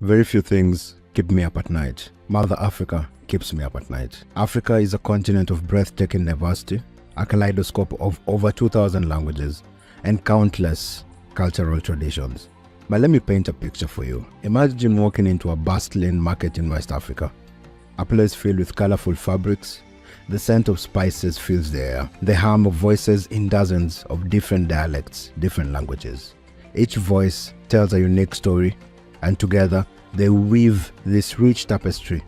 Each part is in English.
Very few things keep me up at night. Mother Africa keeps me up at night. Africa is a continent of breathtaking diversity, a kaleidoscope of over 2,000 languages, and countless cultural traditions. But let me paint a picture for you. Imagine walking into a bustling market in West Africa, a place filled with colorful fabrics. The scent of spices fills the air, the hum of voices in dozens of different dialects, different languages. Each voice tells a unique story, and together they weave this rich tapestry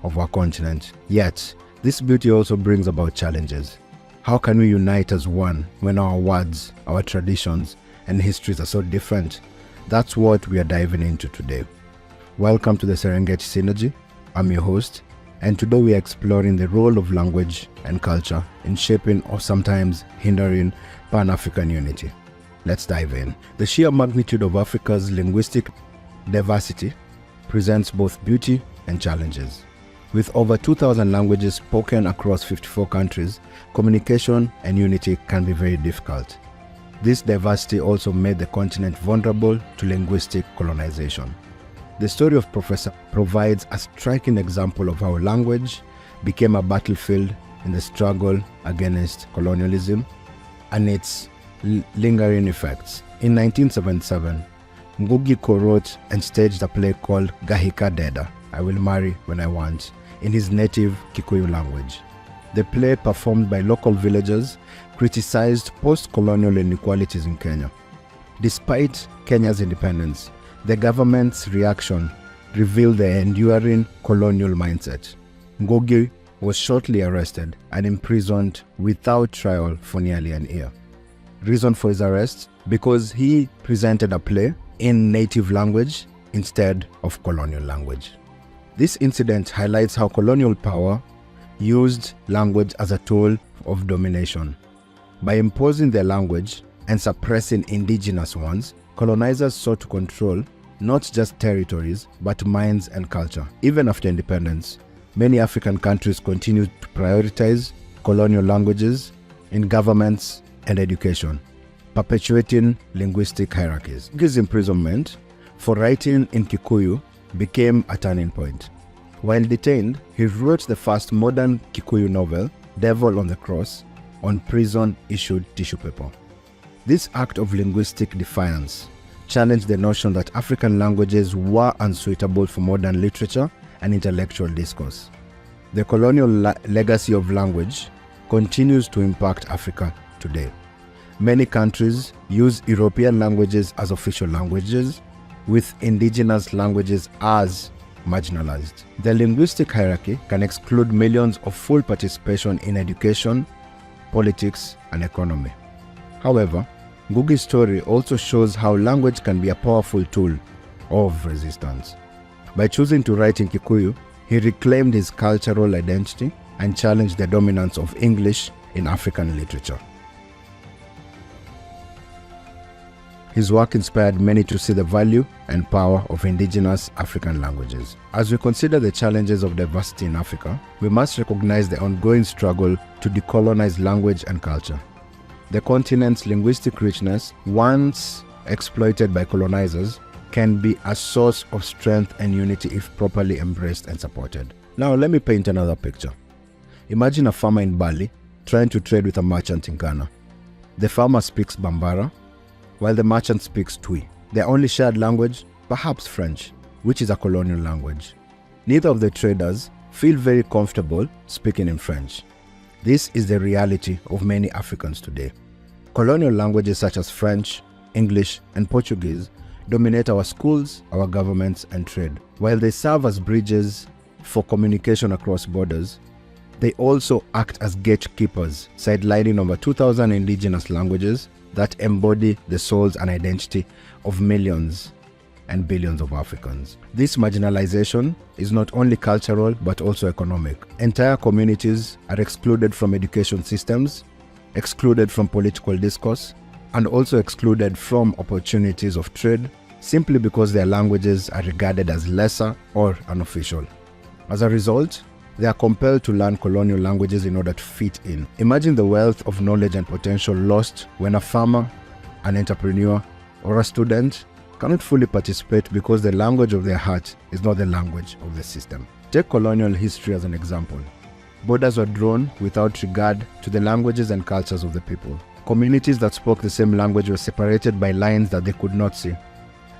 of our continent. Yet, this beauty also brings about challenges. How can we unite as one when our words, our traditions, and histories are so different? That's what we are diving into today. Welcome to the Serengeti Synergy. I'm your host, and today we are exploring the role of language and culture in shaping or sometimes hindering Pan-African unity. Let's dive in. The sheer magnitude of Africa's linguistic diversity presents both beauty and challenges. With over 2,000 languages spoken across 54 countries, communication and unity can be very difficult. This diversity also made the continent vulnerable to linguistic colonization. The story of Professor provides a striking example of how language became a battlefield in the struggle against colonialism and its lingering effects. In 1977, Ngũgĩ co-wrote and staged a play called Gahika Deda, I Will Marry When I Want, in his native Kikuyu language. The play, performed by local villagers, criticized post-colonial inequalities in Kenya. Despite Kenya's independence, the government's reaction revealed the enduring colonial mindset. Ngũgĩ was shortly arrested and imprisoned without trial for nearly an year. Reason for his arrest? Because he presented a play in native language instead of colonial language. This incident highlights how colonial power used language as a tool of domination. By imposing their language and suppressing indigenous ones, colonizers sought to control not just territories, but minds and culture. Even after independence, many African countries continued to prioritize colonial languages in governments and education, perpetuating linguistic hierarchies. Ngũgĩ's imprisonment for writing in Kikuyu became a turning point. While detained, he wrote the first modern Kikuyu novel, Devil on the Cross, on prison-issued tissue paper. This act of linguistic defiance challenged the notion that African languages were unsuitable for modern literature and intellectual discourse. The colonial legacy of language continues to impact Africa today. Many countries use European languages as official languages, with indigenous languages as marginalized. The linguistic hierarchy can exclude millions of full participation in education, politics, and economy. However, Ngũgĩ's story also shows how language can be a powerful tool of resistance. By choosing to write in Kikuyu, he reclaimed his cultural identity and challenged the dominance of English in African literature. His work inspired many to see the value and power of indigenous African languages. As we consider the challenges of diversity in Africa, we must recognize the ongoing struggle to decolonize language and culture. The continent's linguistic richness, once exploited by colonizers, can be a source of strength and unity if properly embraced and supported. Now let me paint another picture. Imagine a farmer in Bali trying to trade with a merchant in Ghana. The farmer speaks Bambara, while the merchant speaks Twi. Their only shared language, perhaps French, which is a colonial language. Neither of the traders feel very comfortable speaking in French. This is the reality of many Africans today. Colonial languages such as French, English, and Portuguese dominate our schools, our governments, and trade. While they serve as bridges for communication across borders, they also act as gatekeepers, sidelining over 2,000 indigenous languages that embody the souls and identity of millions and billions of Africans. This marginalization is not only cultural but also economic. Entire communities are excluded from education systems, excluded from political discourse, and also excluded from opportunities of trade simply because their languages are regarded as lesser or unofficial. As a result, they are compelled to learn colonial languages in order to fit in. Imagine the wealth of knowledge and potential lost when a farmer, an entrepreneur, or a student cannot fully participate because the language of their heart is not the language of the system. Take colonial history as an example. Borders were drawn without regard to the languages and cultures of the people. Communities that spoke the same language were separated by lines that they could not see.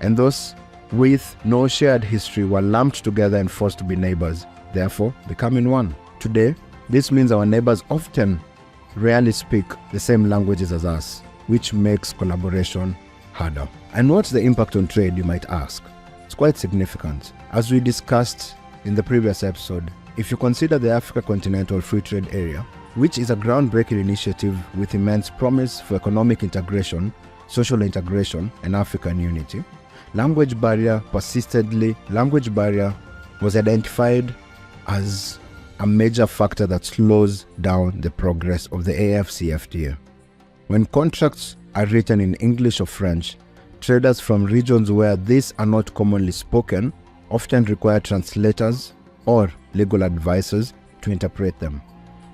And those with no shared history were lumped together and forced to be neighbors, therefore becoming one. Today, this means our neighbors often rarely speak the same languages as us, which makes collaboration harder. And what's the impact on trade, you might ask? It's quite significant. As we discussed in the previous episode, if you consider the Africa Continental Free Trade Area, which is a groundbreaking initiative with immense promise for economic integration, social integration, and African unity, language barrier was identified as a major factor that slows down the progress of the AfCFTA. When contracts are written in English or French, traders from regions where these are not commonly spoken often require translators or legal advisors to interpret them.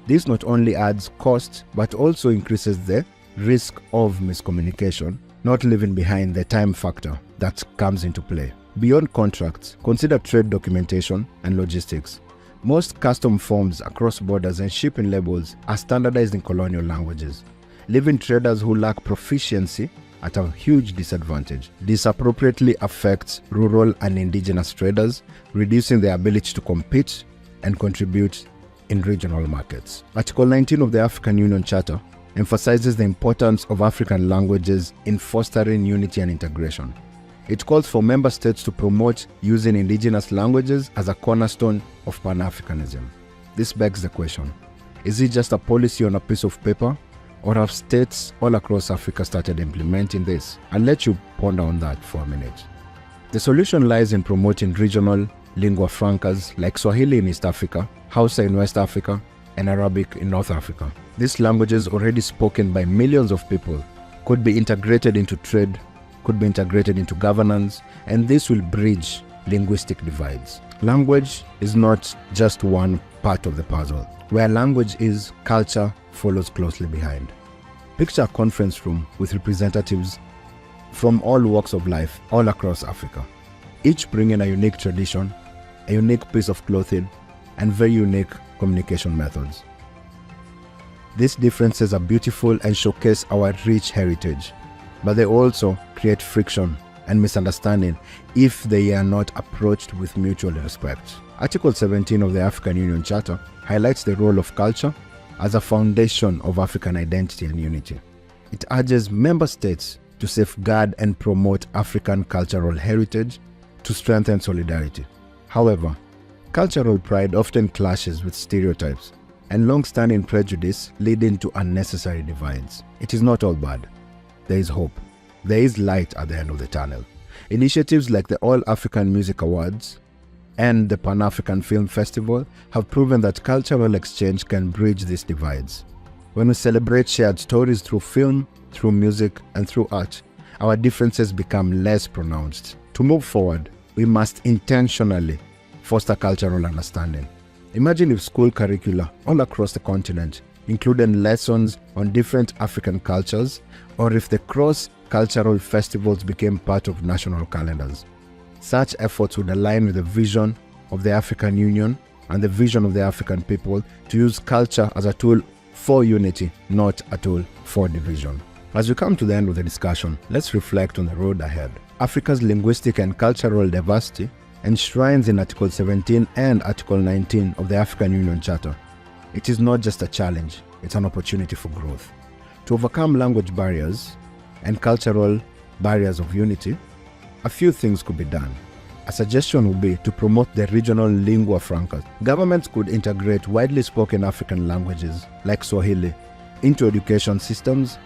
This not only adds cost but also increases the risk of miscommunication, not leaving behind the time factor that comes into play. Beyond contracts, consider trade documentation and logistics. Most custom forms across borders and shipping labels are standardized in colonial languages, leaving traders who lack proficiency at a huge disadvantage. This appropriately affects rural and indigenous traders, reducing their ability to compete and contribute in regional markets. Article 19 of the African Union Charter emphasizes the importance of African languages in fostering unity and integration. It calls for member states to promote using indigenous languages as a cornerstone of Pan-Africanism. This begs the question, is it just a policy on a piece of paper, or have states all across Africa started implementing this? I'll let you ponder on that for a minute. The solution lies in promoting regional lingua francas like Swahili in East Africa, Hausa in West Africa, and Arabic in North Africa. These languages, already spoken by millions of people, could be integrated into trade, could be integrated into governance, and this will bridge linguistic divides. Language is not just one part of the puzzle. Where language is, culture follows closely behind. Picture a conference room with representatives from all walks of life all across Africa, each bringing a unique tradition, a unique piece of clothing, and very unique communication methods. These differences are beautiful and showcase our rich heritage, but they also create friction and misunderstanding if they are not approached with mutual respect. Article 17 of the African Union Charter highlights the role of culture as a foundation of African identity and unity. It urges member states to safeguard and promote African cultural heritage to strengthen solidarity. However, cultural pride often clashes with stereotypes and long-standing prejudice, leading to unnecessary divides. It is not all bad. There is hope. There is light at the end of the tunnel. Initiatives like the All African Music Awards and the Pan-African Film Festival have proven that cultural exchange can bridge these divides. When we celebrate shared stories through film, through music, and through art, our differences become less pronounced. To move forward, we must intentionally foster cultural understanding. Imagine if school curricula all across the continent included lessons on different African cultures, or if the cross-cultural festivals became part of national calendars. Such efforts would align with the vision of the African Union and the vision of the African people to use culture as a tool for unity, not a tool for division. As we come to the end of the discussion, let's reflect on the road ahead. Africa's linguistic and cultural diversity enshrines in Article 17 and Article 19 of the African Union Charter. It is not just a challenge, it's an opportunity for growth. To overcome language barriers and cultural barriers of unity, a few things could be done. A suggestion would be to promote the regional lingua francas. Governments could integrate widely spoken African languages like Swahili into education systems,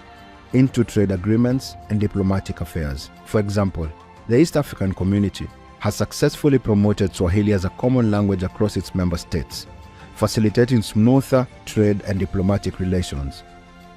into trade agreements and diplomatic affairs. For example, the East African community has successfully promoted Swahili as a common language across its member states, facilitating smoother trade and diplomatic relations.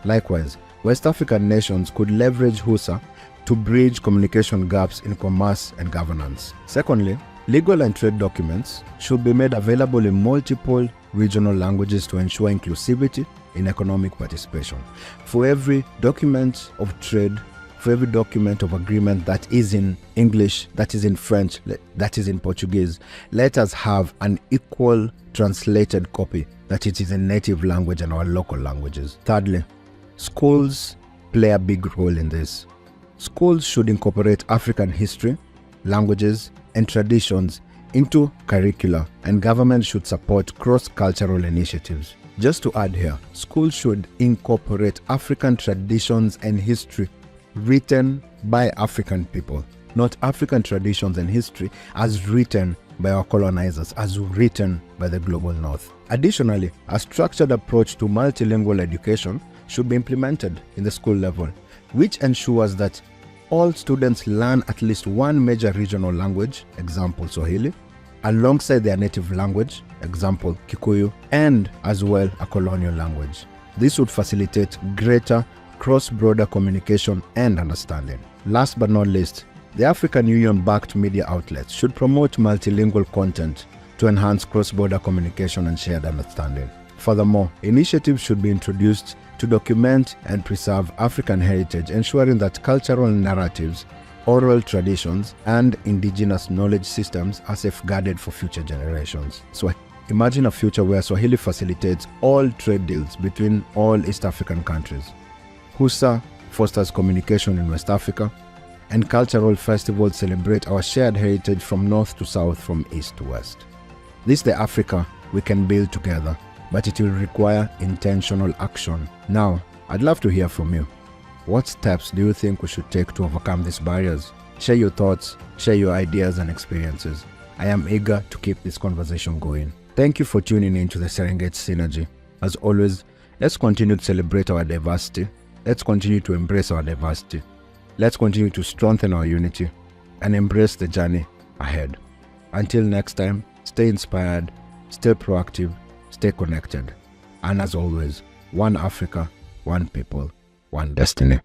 Likewise, West African nations could leverage Hausa to bridge communication gaps in commerce and governance. Secondly, legal and trade documents should be made available in multiple regional languages to ensure inclusivity in economic participation. For every document of trade, for every document of agreement that is in English, that is in French, that is in Portuguese, let us have an equal translated copy that it is in native language and our local languages. Thirdly, schools play a big role in this. Schools should incorporate African history, languages, and traditions into curricula, and government should support cross-cultural initiatives. Just to add here, schools should incorporate African traditions and history written by African people, not African traditions and history as written by our colonizers, as written by the global north. Additionally, a structured approach to multilingual education should be implemented in the school level, which ensures that all students learn at least one major regional language, example Swahili, alongside their native language, example Kikuyu, and as well a colonial language. This would facilitate greater cross-border communication and understanding. Last but not least, the African Union-backed media outlets should promote multilingual content to enhance cross-border communication and shared understanding. Furthermore, initiatives should be introduced to document and preserve African heritage, ensuring that cultural narratives, oral traditions, and indigenous knowledge systems are safeguarded for future generations. So imagine a future where Swahili facilitates all trade deals between all East African countries. Hausa fosters communication in West Africa, and cultural festivals celebrate our shared heritage from north to south, from east to west. This is the Africa we can build together, but it will require intentional action. Now, I'd love to hear from you. What steps do you think we should take to overcome these barriers? Share your thoughts, share your ideas and experiences. I am eager to keep this conversation going. Thank you for tuning in to the Serengeti Synergy. As always, let's continue to celebrate our diversity. Let's continue to embrace our diversity. Let's continue to strengthen our unity and embrace the journey ahead. Until next time, stay inspired, stay proactive, stay connected. And as always, one Africa, one people, one destiny.